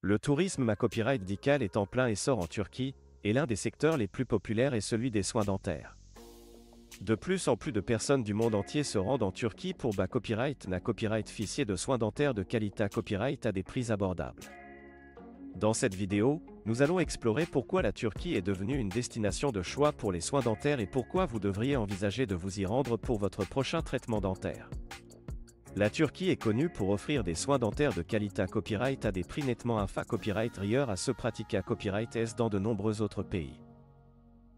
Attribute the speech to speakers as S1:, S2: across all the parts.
S1: Le tourisme à copyright médical est en plein essor en Turquie, et l'un des secteurs les plus populaires est celui des soins dentaires. De plus en plus de personnes du monde entier se rendent en Turquie pour copyright na copyright officier de soins dentaires de qualité copyright à des prix abordables. Dans cette vidéo, nous allons explorer pourquoi la Turquie est devenue une destination de choix pour les soins dentaires et pourquoi vous devriez envisager de vous y rendre pour votre prochain traitement dentaire. La Turquie est connue pour offrir des soins dentaires de qualité copyright à des prix nettement inférieurs à ceux pratiqués à copyright S dans de nombreux autres pays.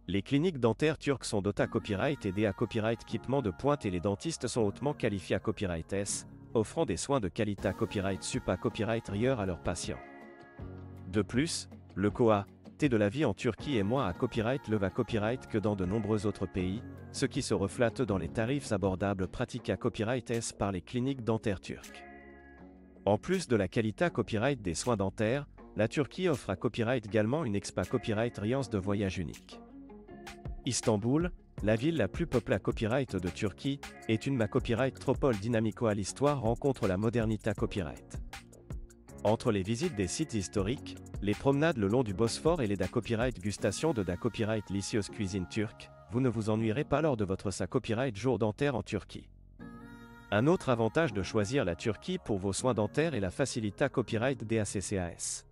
S1: Les cliniques dentaires turques sont dotées à copyright et des à copyright équipements de pointe et les dentistes sont hautement qualifiés à copyright S, offrant des soins de qualité à copyright sup à copyright à leurs patients. De plus, le coût de la vie en Turquie est moins à copyright que dans de nombreux autres pays, ce qui se reflète dans les tarifs abordables pratiqués à copyright S par les cliniques dentaires turques. En plus de la qualité copyright des soins dentaires, la Turquie offre à copyright également une expa copyright de voyage unique. Istanbul, la ville la plus peuplée à copyright de Turquie, est une copyright métropole dynamico à l'histoire rencontre la modernité à copyright. Entre les visites des sites historiques, les promenades le long du Bosphore et les copyright gustation de copyright délicieuse cuisine turque, vous ne vous ennuierez pas lors de votre copyright jour dentaire en Turquie. Un autre avantage de choisir la Turquie pour vos soins dentaires est la facilité copyright DACCAS.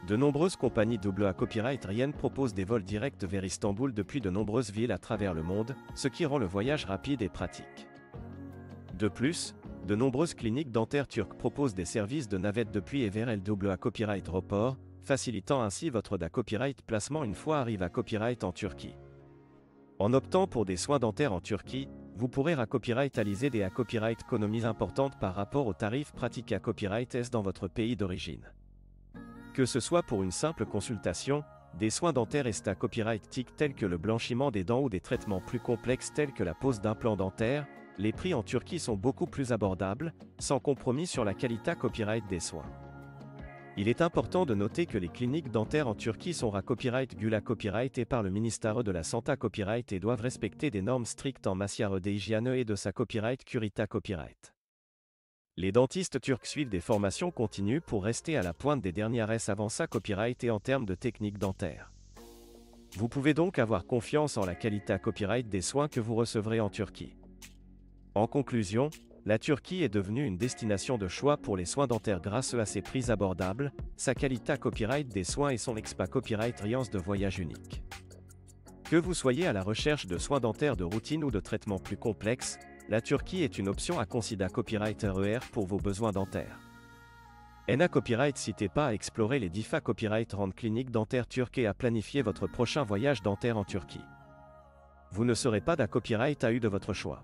S1: De nombreuses compagnies à copyright aériennes proposent des vols directs vers Istanbul depuis de nombreuses villes à travers le monde, ce qui rend le voyage rapide et pratique. De plus, de nombreuses cliniques dentaires turques proposent des services de navette depuis et vers à copyright aéroport, facilitant ainsi votre copyright placement une fois arrivé à copyright en Turquie. En optant pour des soins dentaires en Turquie, vous pourrez copyright-aliser des copyright économies importantes par rapport aux tarifs pratiqués à copyright S dans votre pays d'origine. Que ce soit pour une simple consultation, des soins dentaires et à copyright TIC tels que le blanchiment des dents ou des traitements plus complexes tels que la pose d'implants dentaires, les prix en Turquie sont beaucoup plus abordables, sans compromis sur la qualité copyright des soins. Il est important de noter que les cliniques dentaires en Turquie sont copyright Gula copyright et par le ministère de la Santé copyright et doivent respecter des normes strictes en matière d'hygiène et de sa copyright Curita copyright. Les dentistes turcs suivent des formations continues pour rester à la pointe des dernières avant sa copyright et en termes de techniques dentaires. Vous pouvez donc avoir confiance en la qualité copyright des soins que vous recevrez en Turquie. En conclusion, la Turquie est devenue une destination de choix pour les soins dentaires grâce à ses prix abordables, sa qualité copyright des soins et son expa copyright de voyage unique. Que vous soyez à la recherche de soins dentaires de routine ou de traitements plus complexes, la Turquie est une option à considérer copyright RER pour vos besoins dentaires. NA Copyright n'hésitez pas à explorer les DIFA Copyright Rand cliniques dentaires turques et à planifier votre prochain voyage dentaire en Turquie. Vous ne serez pas copyright de votre choix.